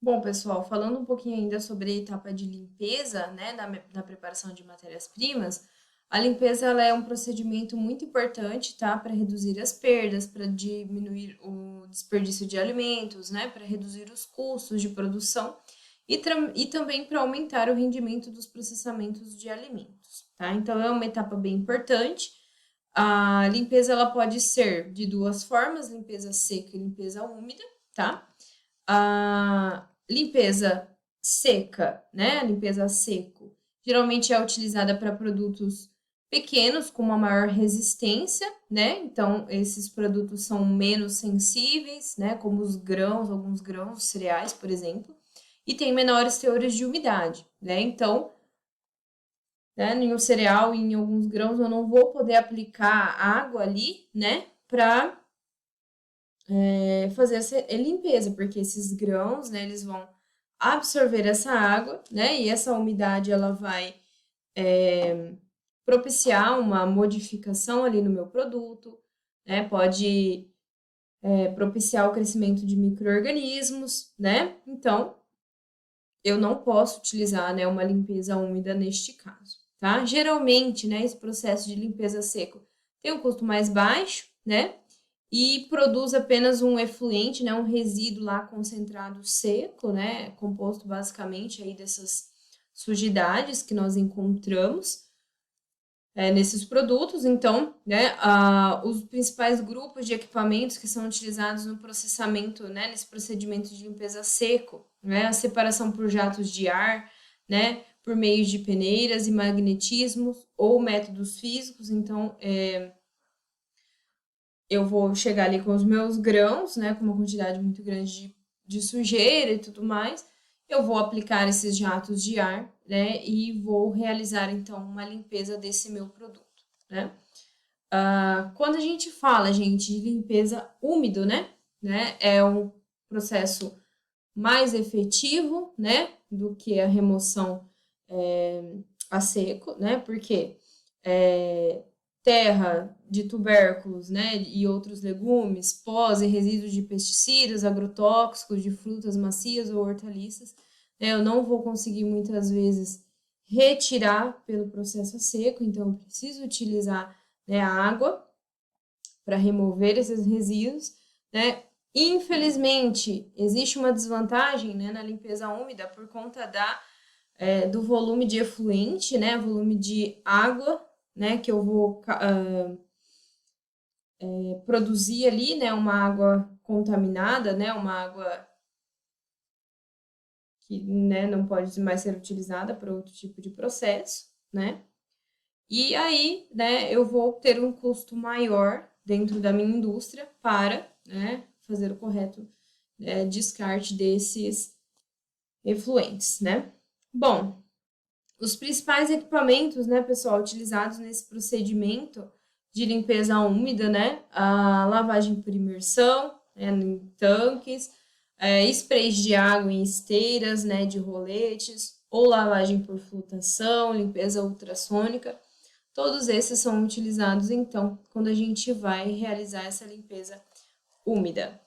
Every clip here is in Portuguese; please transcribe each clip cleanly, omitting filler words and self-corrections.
Bom, pessoal, falando um pouquinho ainda sobre a etapa de limpeza, né, da preparação de matérias-primas, a limpeza ela é um procedimento muito importante, tá, para reduzir as perdas, para diminuir o desperdício de alimentos, né, para reduzir os custos de produção e também para aumentar o rendimento dos processamentos de alimentos, tá? Então é uma etapa bem importante. A limpeza ela pode ser de duas formas, limpeza seca e limpeza úmida, tá? A limpeza seca, né? A limpeza a seco, geralmente é utilizada para produtos pequenos com uma maior resistência, né? Então, esses produtos são menos sensíveis, né? Como os grãos, alguns grãos, cereais, por exemplo, e tem menores teores de umidade, né? Então, né, em um cereal e em alguns grãos eu não vou poder aplicar água ali, né? Para fazer essa limpeza, porque esses grãos, né, eles vão absorver essa água, né, e essa umidade ela vai propiciar uma modificação ali no meu produto, né, pode propiciar o crescimento de micro-organismos, né, então eu não posso utilizar, né, uma limpeza úmida neste caso, tá? Geralmente, né, esse processo de limpeza seco tem um custo mais baixo, né, e produz apenas um efluente, né, um resíduo lá concentrado seco, né, composto basicamente aí dessas sujidades que nós encontramos nesses produtos. Então, né, os principais grupos de equipamentos que são utilizados no processamento, né, nesse procedimento de limpeza seco, né, a separação por jatos de ar, né, por meio de peneiras e magnetismos ou métodos físicos. Então, eu vou chegar ali com os meus grãos, né, com uma quantidade muito grande de sujeira e tudo mais, eu vou aplicar esses jatos de ar, né, e vou realizar então uma limpeza desse meu produto, né. Quando a gente fala, gente, de limpeza úmido, né, é um processo mais efetivo, né, do que a remoção a seco, né, porque terra de tubérculos, né, e outros legumes, pós e resíduos de pesticidas, agrotóxicos, de frutas macias ou hortaliças, né, eu não vou conseguir muitas vezes retirar pelo processo seco, então eu preciso utilizar, né, a água para remover esses resíduos, né. Infelizmente, existe uma desvantagem, né, na limpeza úmida por conta do volume de efluente, né, volume de água, né, que eu vou produzir ali, né, uma água contaminada, né, uma água que, né, não pode mais ser utilizada para outro tipo de processo, né? E aí, né, eu vou ter um custo maior dentro da minha indústria para, né, fazer o correto descarte desses efluentes, né? Bom, os principais equipamentos, né, pessoal, utilizados nesse procedimento de limpeza úmida, né, a lavagem por imersão, né, em tanques, sprays de água em esteiras, né, de roletes, ou lavagem por flutuação, limpeza ultrassônica, todos esses são utilizados, então, quando a gente vai realizar essa limpeza úmida.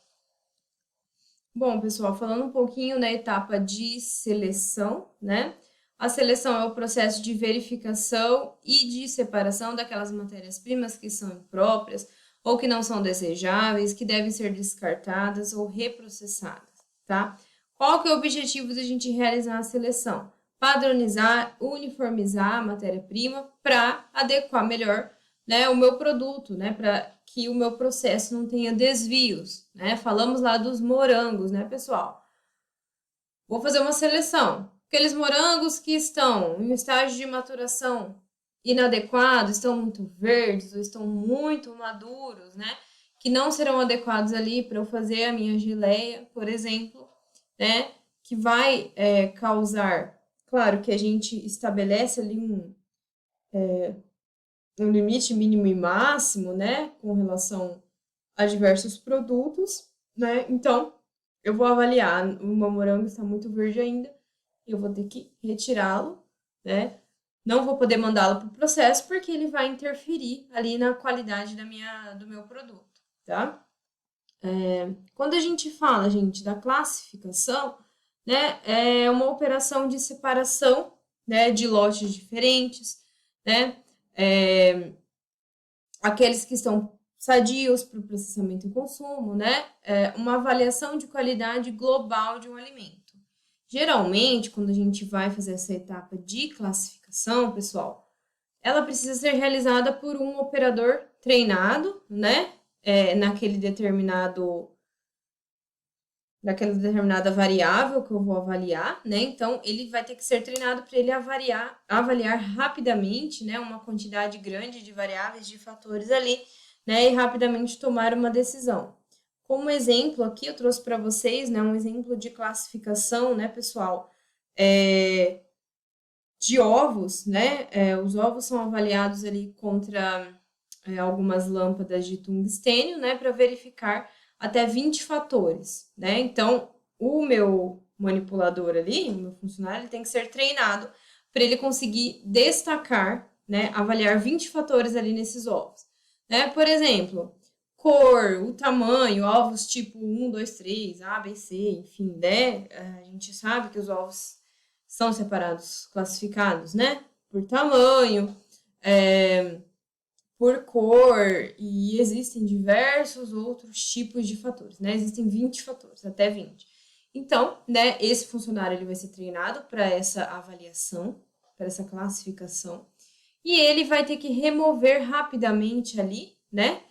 Bom, pessoal, falando um pouquinho na etapa de seleção, né? A seleção é o processo de verificação e de separação daquelas matérias-primas que são impróprias ou que não são desejáveis, que devem ser descartadas ou reprocessadas, tá? Qual que é o objetivo da gente realizar a seleção? Padronizar, uniformizar a matéria-prima para adequar melhor, né, o meu produto, né, para que o meu processo não tenha desvios, né? Falamos lá dos morangos, né, pessoal? Vou fazer uma seleção. Aqueles morangos que estão em estágio de maturação inadequado, estão muito verdes ou estão muito maduros, né? Que não serão adequados ali para eu fazer a minha geleia, por exemplo, né? Que vai causar, claro que a gente estabelece ali um limite mínimo e máximo, né? Com relação a diversos produtos, né? Então, eu vou avaliar, o meu morango está muito verde ainda, eu vou ter que retirá-lo, né? Não vou poder mandá-lo para o processo porque ele vai interferir ali na qualidade do meu produto, tá? Quando a gente fala, gente, da classificação, né? É uma operação de separação, né, de lotes diferentes, né? Aqueles que estão sadios para o processamento e consumo, né? Uma avaliação de qualidade global de um alimento. Geralmente, quando a gente vai fazer essa etapa de classificação, pessoal, ela precisa ser realizada por um operador treinado, né? Naquela determinada variável que eu vou avaliar, né? Então, ele vai ter que ser treinado para ele avaliar rapidamente, né? Uma quantidade grande de variáveis, de fatores ali, né? E rapidamente tomar uma decisão. Como exemplo aqui, eu trouxe para vocês, né? Um exemplo de classificação, né, pessoal? De ovos, né? Os ovos são avaliados ali contra algumas lâmpadas de tungstênio, né? Para verificar até 20 fatores, né? Então, o meu manipulador ali, o meu funcionário, ele tem que ser treinado para ele conseguir destacar, né? Avaliar 20 fatores ali nesses ovos, né? Por exemplo, cor, o tamanho, ovos tipo 1, 2, 3, A, B, C, enfim, né? A gente sabe que os ovos são separados, classificados, né? Por tamanho, por cor, e existem diversos outros tipos de fatores, né? Existem 20 fatores, até 20. Então, né, esse funcionário ele vai ser treinado para essa avaliação, para essa classificação, e ele vai ter que remover rapidamente ali, né,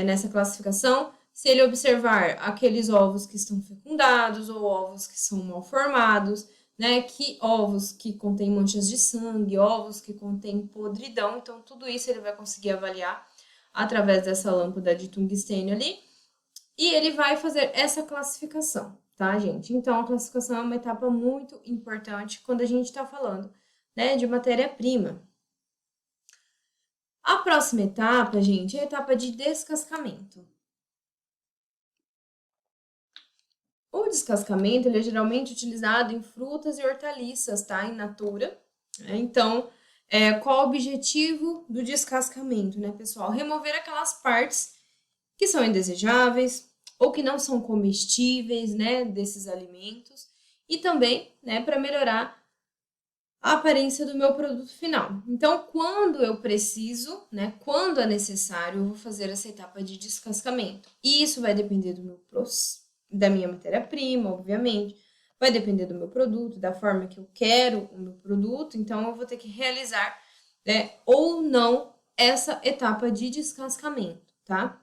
nessa classificação, se ele observar aqueles ovos que estão fecundados ou ovos que são mal formados, né, que ovos que contêm manchas de sangue, ovos que contêm podridão, então tudo isso ele vai conseguir avaliar através dessa lâmpada de tungstênio ali, e ele vai fazer essa classificação, tá, gente? Então, a classificação é uma etapa muito importante quando a gente está falando, né, de matéria-prima. A próxima etapa, gente, é a etapa de descascamento. O descascamento ele é geralmente utilizado em frutas e hortaliças, tá? In natura. Então, qual o objetivo do descascamento, né, pessoal? Remover aquelas partes que são indesejáveis ou que não são comestíveis, né, desses alimentos. E também, né, para melhorar a aparência do meu produto final. Então, quando eu preciso, né, quando é necessário, eu vou fazer essa etapa de descascamento. E isso vai depender da minha matéria-prima, obviamente, vai depender do meu produto, da forma que eu quero o meu produto, então eu vou ter que realizar, né, ou não essa etapa de descascamento, tá?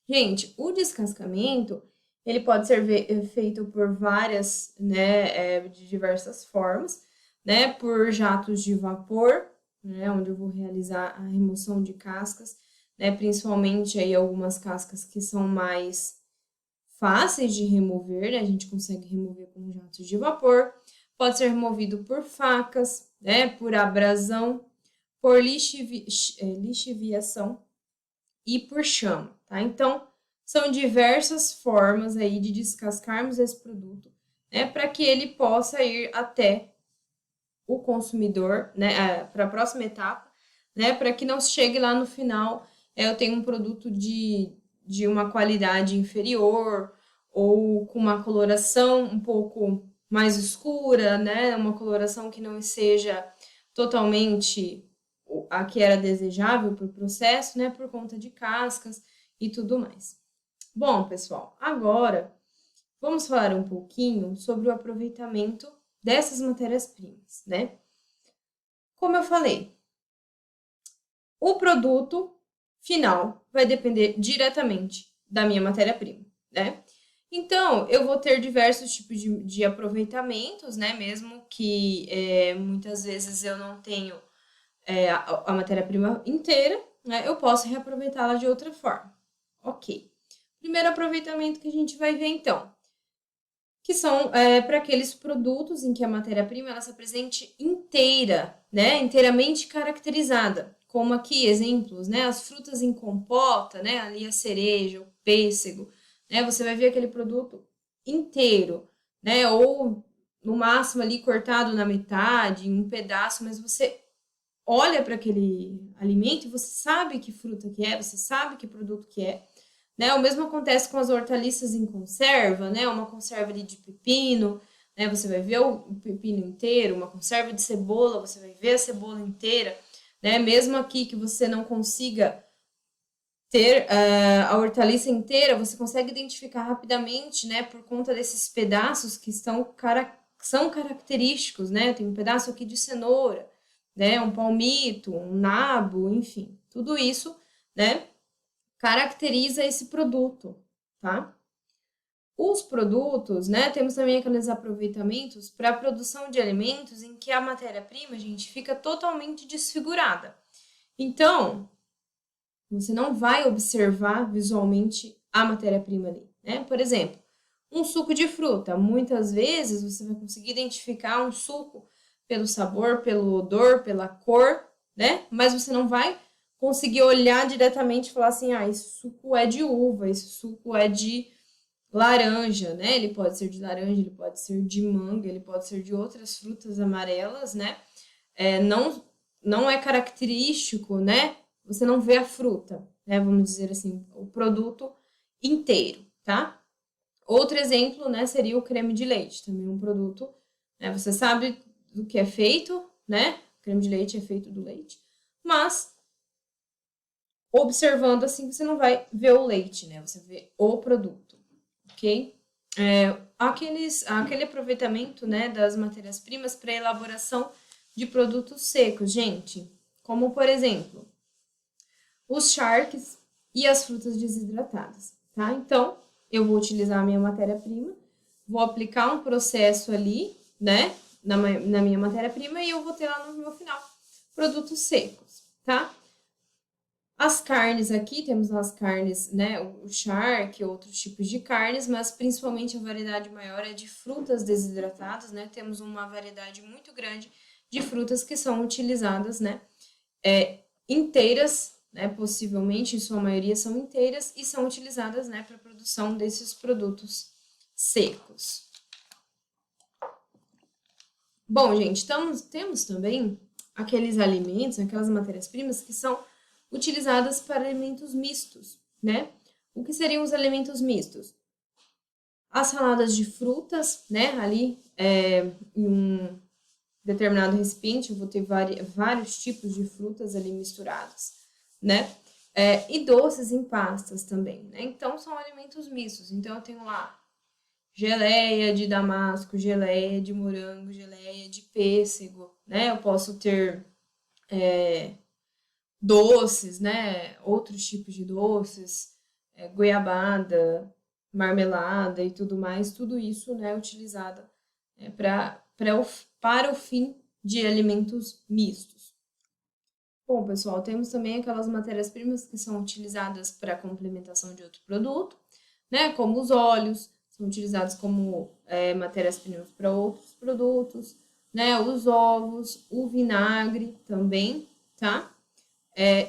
Gente, o descascamento, ele pode ser feito por várias, né, de diversas formas, né, por jatos de vapor, né, onde eu vou realizar a remoção de cascas, né, principalmente aí algumas cascas que são mais fáceis de remover, né, a gente consegue remover com jatos de vapor, pode ser removido por facas, né, por abrasão, por lixiviação e por chama, tá? Então, são diversas formas aí de descascarmos esse produto, né, para que ele possa ir até o consumidor, né, para a próxima etapa, né, para que não chegue lá no final, eu tenho um produto de uma qualidade inferior ou com uma coloração um pouco mais escura, né, uma coloração que não seja totalmente a que era desejável para o processo, né, por conta de cascas e tudo mais. Bom, pessoal, agora vamos falar um pouquinho sobre o aproveitamento dessas matérias-primas, né? Como eu falei, o produto final vai depender diretamente da minha matéria-prima, né? Então, eu vou ter diversos tipos de aproveitamentos, né? Mesmo que muitas vezes eu não tenho a matéria-prima inteira, né? Eu posso reaproveitá-la de outra forma. Ok. Primeiro aproveitamento que a gente vai ver, então, que são para aqueles produtos em que a matéria-prima ela se apresente inteira, né, inteiramente caracterizada, como aqui exemplos, né, as frutas em compota, né, ali a cereja, o pêssego, né, você vai ver aquele produto inteiro, né, ou no máximo ali cortado na metade, em um pedaço, mas você olha para aquele alimento e você sabe que fruta que é, você sabe que produto que é, né? O mesmo acontece com as hortaliças em conserva, né? Uma conserva ali de pepino, né? Você vai ver o pepino inteiro, uma conserva de cebola, você vai ver a cebola inteira, né? Mesmo aqui que você não consiga ter a hortaliça inteira, você consegue identificar rapidamente, né? Por conta desses pedaços que são característicos, né? Tem um pedaço aqui de cenoura, né? Um palmito, um nabo, enfim. Tudo isso, né? Caracteriza esse produto, tá? Os produtos, né? Temos também aqueles aproveitamentos para a produção de alimentos em que a matéria-prima, gente, fica totalmente desfigurada. Então, você não vai observar visualmente a matéria-prima ali, né? Por exemplo, um suco de fruta. Muitas vezes você vai conseguir identificar um suco pelo sabor, pelo odor, pela cor, né? Mas você não vai conseguir olhar diretamente e falar assim, ah, esse suco é de uva, esse suco é de laranja, né? Ele pode ser de laranja, ele pode ser de manga, ele pode ser de outras frutas amarelas, né? Não é característico, né? Você não vê a fruta, né? Vamos dizer assim, o produto inteiro, tá? Outro exemplo, né, seria o creme de leite, também um produto, né? Você sabe do que é feito, né? O creme de leite é feito do leite, mas observando assim, você não vai ver o leite, né? Você vê o produto, ok? Aquele aproveitamento, né, das matérias-primas para elaboração de produtos secos, gente, como por exemplo, os charques e as frutas desidratadas, tá? Então, eu vou utilizar a minha matéria-prima, vou aplicar um processo ali, né, na minha matéria-prima e eu vou ter lá no meu final produtos secos, tá? As carnes aqui, temos as carnes, né, o charque, outros tipos de carnes, mas principalmente a variedade maior é de frutas desidratadas, né? Temos uma variedade muito grande de frutas que são utilizadas, né, inteiras, né, possivelmente, em sua maioria são inteiras e são utilizadas, né, para a produção desses produtos secos. Bom, gente, temos também aqueles alimentos, aquelas matérias-primas que são utilizadas para alimentos mistos, né? O que seriam os alimentos mistos? As saladas de frutas, né? Ali em um determinado recipiente, eu vou ter vários tipos de frutas ali misturadas, né? E doces em pastas também, né? Então, são alimentos mistos. Então, eu tenho lá geleia de damasco, geleia de morango, geleia de pêssego, né? Eu posso ter doces, né? Outros tipos de doces, goiabada, marmelada e tudo mais, tudo isso, né, utilizado para o fim de alimentos mistos. Bom, pessoal, temos também aquelas matérias-primas que são utilizadas para a complementação de outro produto, né? Como os óleos, são utilizados como matérias-primas para outros produtos, né? Os ovos, o vinagre também, tá?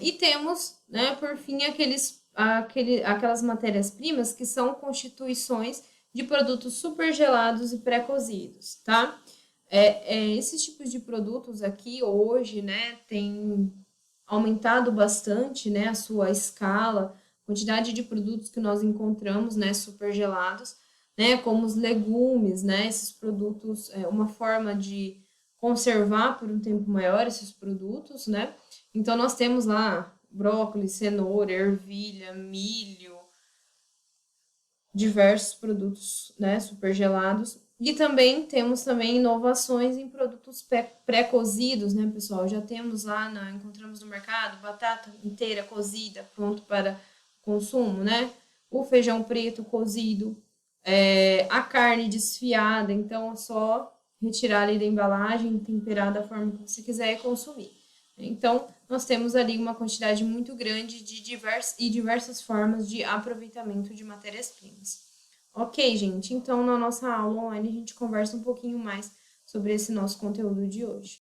E temos, né, por fim, aquelas matérias-primas que são constituições de produtos supergelados e pré-cozidos, tá? Esses tipos de produtos aqui hoje, né, tem aumentado bastante, né, a sua escala, quantidade de produtos que nós encontramos, né, supergelados, né, como os legumes, né, esses produtos, uma forma de conservar por um tempo maior esses produtos, né? Então, nós temos lá brócolis, cenoura, ervilha, milho, diversos produtos, né, supergelados. E também temos também inovações em produtos pré-cozidos, né, pessoal? Já temos lá, encontramos no mercado, batata inteira cozida, pronto para consumo, né? O feijão preto cozido, a carne desfiada, então é só retirar ali da embalagem, temperar da forma que você quiser e consumir. Então, nós temos ali uma quantidade muito grande de diversas formas de aproveitamento de matérias-primas. Ok, gente, então na nossa aula online a gente conversa um pouquinho mais sobre esse nosso conteúdo de hoje.